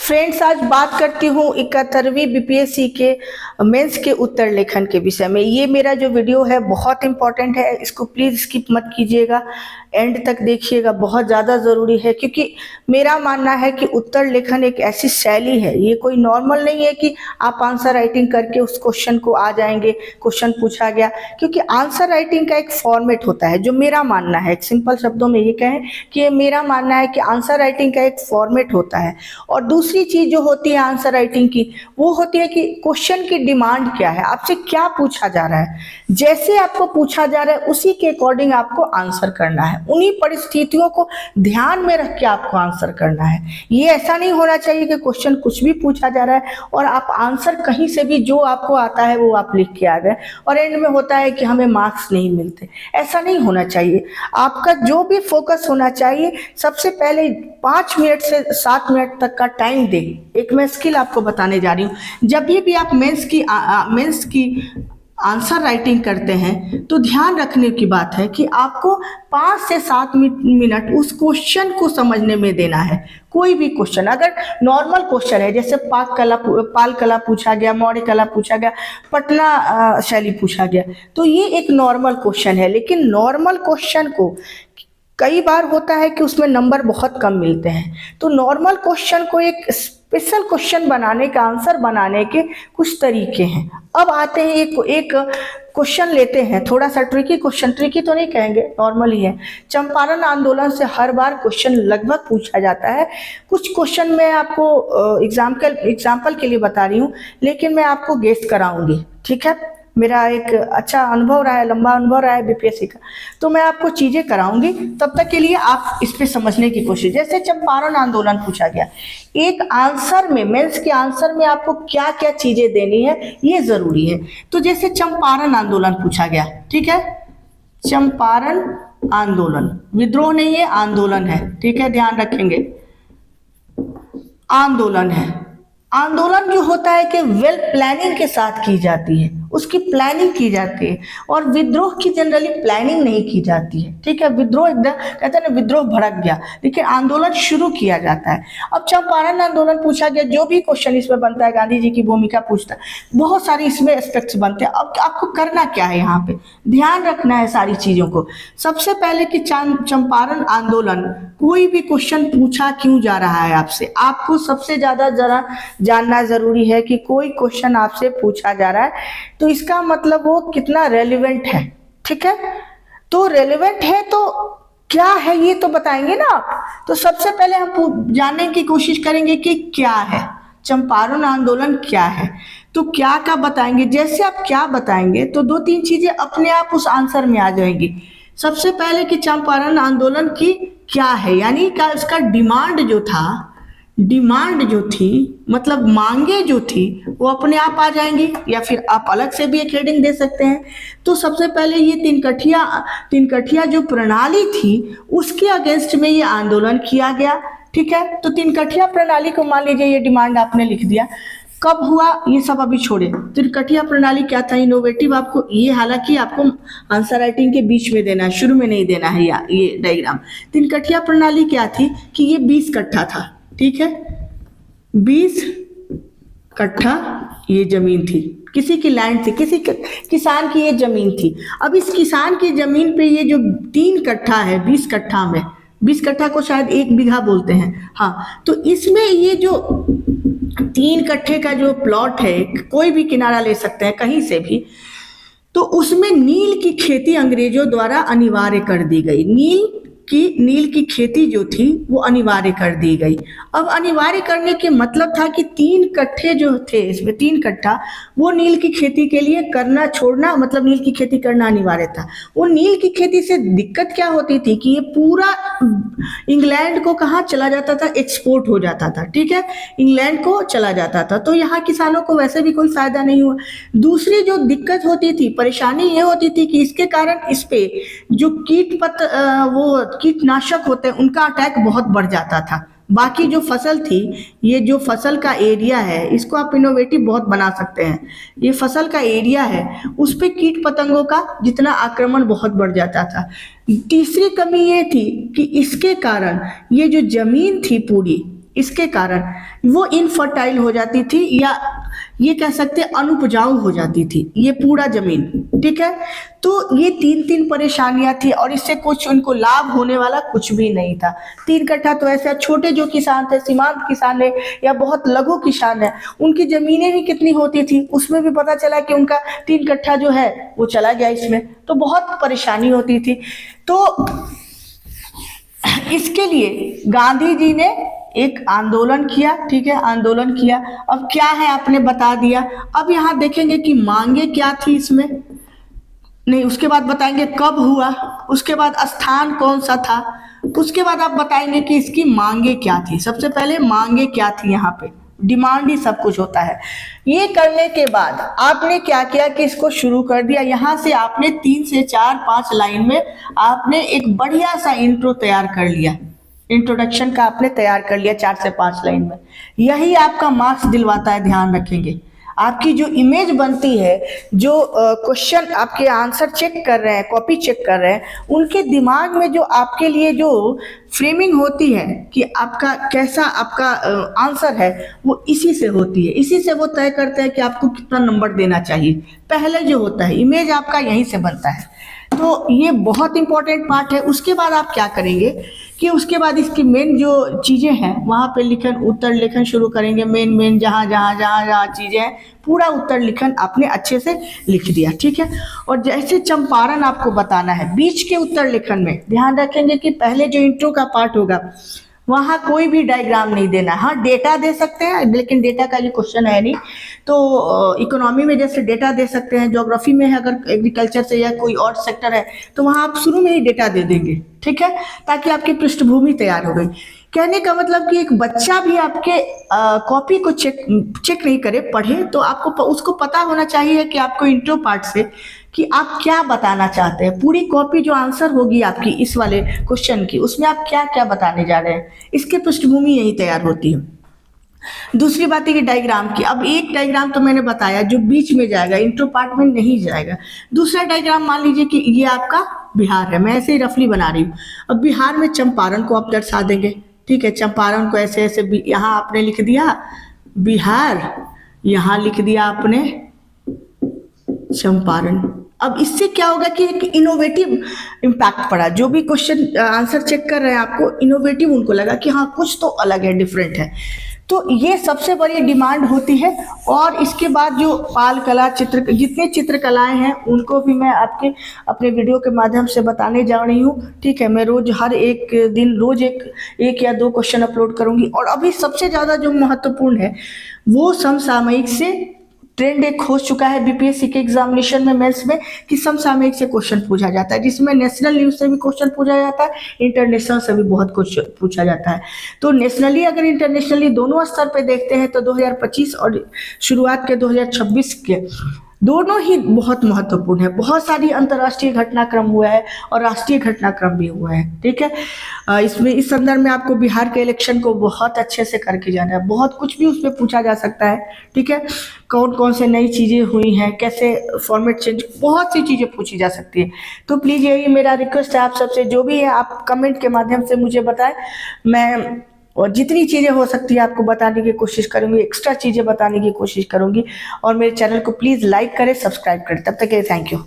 Friends, आज बात करती हूँ 71वीं बीपीएससी के मेंस के उत्तर लेखन के विषय में। ये मेरा जो वीडियो है बहुत इंपॉर्टेंट है, इसको प्लीज़ स्किप मत कीजिएगा, एंड तक देखिएगा, बहुत ज़्यादा ज़रूरी है। क्योंकि मेरा मानना है कि उत्तर लेखन एक ऐसी शैली है, ये कोई नॉर्मल नहीं है कि आप आंसर राइटिंग करके उस क्वेश्चन को आ जाएंगे, क्वेश्चन पूछा गया। क्योंकि आंसर राइटिंग का एक फॉर्मेट होता है, जो मेरा मानना है, एक सिंपल शब्दों में ये कहें कि ये मेरा मानना है कि आंसर राइटिंग का एक फॉर्मेट होता है। और दूसरी चीज जो होती है आंसर राइटिंग की, वो होती है कि क्वेश्चन की डिमांड क्या है, आपसे क्या पूछा जा रहा है। जैसे आपको पूछा जा रहा है उसी के अकॉर्डिंग आपको आंसर करना है, उन्हीं परिस्थितियों को ध्यान में रख के आपको आंसर करना है। ये ऐसा नहीं होना चाहिए कि क्वेश्चन कुछ भी पूछा जा रहा है और आप आंसर कहीं से भी जो आपको आता है वो आप लिख के आ गए और एंड में होता है कि हमें मार्क्स नहीं मिलते। ऐसा नहीं होना चाहिए। आपका जो भी फोकस होना चाहिए, सबसे पहले 5 मिनट से 7 मिनट तक का टाइम दे। एक मैं स्किल आपको बताने जा रही हूँ। जब भी आप मेंस की आंसर राइटिंग करते हैं तो ध्यान रखने की बात है कि आपको 5 से 7 मिनट उस क्वेश्चन को समझने में देना है। कोई भी क्वेश्चन, अगर नॉर्मल क्वेश्चन है, जैसे पाल कला पूछा गया, मौर्य कला पूछा गया, पटना शैली पूछा गया, तो ये एक नॉर्मल क्वेश्चन है। लेकिन नॉर्मल क्वेश्चन को कई बार होता है कि उसमें नंबर बहुत कम मिलते हैं। तो नॉर्मल क्वेश्चन को एक स्पेशल क्वेश्चन बनाने का, आंसर बनाने के कुछ तरीके हैं। अब आते हैं एक क्वेश्चन लेते हैं, थोड़ा सा ट्रिकी क्वेश्चन, ट्रिकी तो नहीं कहेंगे, नॉर्मल ही है। चंपारण आंदोलन से हर बार क्वेश्चन लगभग पूछा जाता है। कुछ क्वेश्चन मैं आपको एग्जाम्पल के लिए बता रही हूँ, लेकिन मैं आपको गेस कराऊंगी, ठीक है। मेरा एक अच्छा अनुभव रहा है, लंबा अनुभव रहा है बीपीएससी का, तो मैं आपको चीजें कराऊंगी। तब तक के लिए आप इस पे समझने की कोशिश। जैसे चंपारण आंदोलन पूछा गया, एक आंसर में, मेंस के आंसर में आपको क्या क्या चीजें देनी है ये जरूरी है। तो जैसे चंपारण आंदोलन पूछा गया, ठीक है, चंपारण आंदोलन, विद्रोह नहीं है, आंदोलन है, ठीक है, ध्यान रखेंगे, आंदोलन है। आंदोलन जो होता है कि वेल प्लानिंग के साथ की जाती है, उसकी प्लानिंग की जाती है। और विद्रोह की जनरली प्लानिंग नहीं की जाती है, ठीक है। विद्रोह एकदम कहते हैं ना, विद्रोह भड़क गया, लेकिन आंदोलन शुरू किया जाता है। अब चंपारण आंदोलन पूछा गया, जो भी क्वेश्चन इसमें बनता है, गांधी जी की भूमिका पूछता है, बहुत सारे इसमें एस्पेक्ट्स बनते हैं। अब आपको करना क्या है, यहाँ पे ध्यान रखना है सारी चीजों को। सबसे पहले कि चंपारण आंदोलन, कोई भी क्वेश्चन पूछा क्यों जा रहा है आपसे, आपको सबसे ज्यादा जरा जानना जरूरी है कि कोई क्वेश्चन आपसे पूछा जा रहा है तो इसका मतलब वो कितना रेलिवेंट है, ठीक है। तो रेलिवेंट है तो क्या है ये तो बताएंगे ना आप। तो सबसे पहले हम जानने की कोशिश करेंगे कि क्या है चंपारण आंदोलन, क्या है। तो क्या का बताएंगे, जैसे आप क्या बताएंगे तो 2-3 चीजें अपने आप उस आंसर में आ जाएंगी। सबसे पहले कि चंपारण आंदोलन की क्या है, यानी क्या उसका डिमांड जो था, डिमांड जो थी मतलब मांगे जो थी, वो अपने आप आ जाएंगी, या फिर आप अलग से भी एक हेडिंग दे सकते हैं। तो सबसे पहले ये तीन कठिया जो प्रणाली थी उसके अगेंस्ट में ये आंदोलन किया गया, ठीक है। तो 3 कठिया प्रणाली को मान लीजिए ये डिमांड आपने लिख दिया। कब हुआ ये सब अभी छोड़े, त्रिकठिया प्रणाली क्या था, इनोवेटिव। आपको ये, हालांकि आपको आंसर राइटिंग के बीच में देना है, शुरू में नहीं देना है ये डायग्राम। त्रिकठिया प्रणाली क्या थी कि ये 20 कट्ठा था, ठीक है, 20 कट्ठा ये जमीन थी, किसी की लैंड थी, किसी किसान की ये जमीन थी। अब इस किसान की जमीन पे ये जो 3 कट्ठा है, 20 कट्ठा में, 20 कट्ठा को शायद 1 बीघा बोलते हैं, हाँ। तो इसमें ये जो 3 कट्ठे का जो प्लॉट है, कोई भी किनारा ले सकते हैं कहीं से भी, तो उसमें नील की खेती अंग्रेजों द्वारा अनिवार्य कर दी गई। नील की खेती जो थी वो अनिवार्य कर दी गई। अब अनिवार्य करने के मतलब था कि 3 कट्ठे जो थे, इसमें 3 कट्ठा, वो नील की खेती के लिए करना छोड़ना, मतलब नील की खेती करना अनिवार्य था। वो नील की खेती से दिक्कत क्या होती थी कि ये पूरा इंग्लैंड को कहाँ चला जाता था, एक्सपोर्ट हो जाता था, ठीक है, इंग्लैंड को चला जाता था। तो यहाँ किसानों को वैसे भी कोई फायदा नहीं हुआ। दूसरी जो दिक्कत होती थी, परेशानी ये होती थी कि इसके कारण इस पे जो वो कीटनाशक होते हैं उनका अटैक बहुत बढ़ जाता था। बाकी जो फसल थी, ये जो फसल का एरिया है, इसको आप इनोवेटिव बहुत बना सकते हैं। ये फसल का एरिया है, उस पे कीट पतंगों का जितना आक्रमण बहुत बढ़ जाता था। तीसरी कमी ये थी कि इसके कारण ये जो जमीन थी पूरी, इसके कारण वो इनफर्टाइल हो जाती थी, या ये कह सकते हैं अनुपजाऊ हो जाती थी ये पूरा जमीन, ठीक है। तो ये तीन तीन परेशानियां थी और इससे कुछ उनको लाभ होने वाला कुछ भी नहीं था। 3 कट्ठा तो ऐसे छोटे जो किसान थे, सीमांत किसान है या बहुत लघु किसान है, उनकी जमीनें भी कितनी होती थी, उसमें भी पता चला कि उनका 3 कट्ठा जो है वो चला गया इसमें, तो बहुत परेशानी होती थी। तो इसके लिए गांधी जी ने एक आंदोलन किया, ठीक है, आंदोलन किया। अब क्या है आपने बता दिया। अब यहाँ देखेंगे कि मांगे क्या थी इसमें, नहीं उसके बाद बताएंगे कब हुआ, उसके बाद स्थान कौन सा था, उसके बाद आप बताएंगे कि इसकी मांगे क्या थी। सबसे पहले मांगे क्या थी, यहाँ पे डिमांड ही सब कुछ होता है। ये करने के बाद आपने क्या किया कि इसको शुरू कर दिया। यहाँ से आपने 3 से 4-5 लाइन में आपने एक बढ़िया सा इंट्रो तैयार कर लिया, इंट्रोडक्शन का आपने तैयार कर लिया 4 से 5 लाइन में। यही आपका मार्क्स दिलवाता है, ध्यान रखेंगे। आपकी जो इमेज बनती है, जो क्वेश्चन आपके आंसर चेक कर रहे हैं, कॉपी चेक कर रहे हैं, उनके दिमाग में जो आपके लिए जो फ्रेमिंग होती है कि आपका कैसा आपका आंसर है, वो इसी से होती है। इसी से वो तय करते हैं कि आपको कितना नंबर देना चाहिए। पहले जो होता है इमेज आपका यहीं से बनता है। तो ये बहुत इंपॉर्टेंट पार्ट है। उसके बाद आप क्या करेंगे कि उसके बाद इसकी मेन जो चीज़ें हैं वहाँ पे लिखन उत्तर लेखन शुरू करेंगे। मेन जहाँ जहाँ जहाँ जहाँ चीज़ें हैं पूरा उत्तर लिखन आपने अच्छे से लिख दिया, ठीक है। और जैसे चंपारण आपको बताना है, बीच के उत्तर लेखन में ध्यान रखेंगे कि पहले जो इंट्रो का पार्ट होगा वहाँ कोई भी डायग्राम नहीं देना। हाँ डेटा दे सकते हैं, लेकिन डेटा का ये क्वेश्चन है नहीं। तो इकोनॉमी में जैसे डेटा दे सकते हैं, ज्योग्राफी में है, अगर एग्रीकल्चर से या कोई और सेक्टर है तो वहाँ आप शुरू में ही डेटा दे देंगे, ठीक है, ताकि आपकी पृष्ठभूमि तैयार हो गई। कहने का मतलब कि एक बच्चा भी आपके कॉपी को चेक नहीं करे, पढ़े, तो आपको उसको पता होना चाहिए कि आपको इंट्रो पार्ट से कि आप क्या बताना चाहते हैं। पूरी कॉपी जो आंसर होगी आपकी इस वाले क्वेश्चन की, उसमें आप क्या क्या बताने जा रहे हैं, इसकी पृष्ठभूमि यही तैयार होती है। दूसरी बात है कि डायग्राम की। अब एक डायग्राम तो मैंने बताया जो बीच में जाएगा, इंट्रो पार्ट में नहीं जाएगा। दूसरा डायग्राम मान लीजिए कि ये आपका बिहार है, मैं ऐसे ही रफली बना रही हूँ। अब बिहार में चंपारण को आप दर्शा देंगे, ठीक है। चंपारण को ऐसे ऐसे यहाँ आपने लिख दिया बिहार, यहाँ लिख दिया आपने चंपारण। अब इससे क्या होगा कि एक इनोवेटिव इम्पैक्ट पड़ा। जो भी क्वेश्चन आंसर चेक कर रहे हैं आपको इनोवेटिव उनको लगा कि हाँ कुछ तो अलग है, डिफरेंट है। तो ये सबसे बड़ी डिमांड होती है। और इसके बाद जो पाल कला चित्र, जितने चित्रकलाएं हैं उनको भी मैं आपके अपने वीडियो के माध्यम से बताने जा रही हूँ, ठीक है। मैं रोज हर एक दिन रोज एक या 2 क्वेश्चन अपलोड करूंगी। और अभी सबसे ज़्यादा जो महत्वपूर्ण है वो समसामयिक से ट्रेंड एक हो चुका है बीपीएससी के एग्जामिनेशन में, मेंस में, कि समसामयिक से क्वेश्चन पूछा जाता है, जिसमें नेशनल न्यूज से भी क्वेश्चन पूछा जाता है, इंटरनेशनल से भी बहुत कुछ पूछा जाता है। तो नेशनली अगर इंटरनेशनली दोनों स्तर पे देखते हैं तो 2025 और शुरुआत के 2026 के दोनों ही बहुत महत्वपूर्ण है। बहुत सारी अंतर्राष्ट्रीय घटनाक्रम हुआ है और राष्ट्रीय घटनाक्रम भी हुआ है, ठीक है। इसमें इस संदर्भ में आपको बिहार के इलेक्शन को बहुत अच्छे से करके जाना है। बहुत कुछ भी उसमें पूछा जा सकता है, ठीक है। कौन कौन से नई चीज़ें हुई हैं, कैसे फॉर्मेट चेंज, बहुत सी चीज़ें पूछी जा सकती है। तो प्लीज़ यही मेरा रिक्वेस्ट है आप सबसे, जो भी है आप कमेंट के माध्यम से मुझे बताएं। मैं और जितनी चीज़ें हो सकती है आपको बताने की कोशिश करूंगी, एक्स्ट्रा चीज़ें बताने की कोशिश करूंगी। और मेरे चैनल को प्लीज़ लाइक करें, सब्सक्राइब करें। तब तक के लिए थैंक यू।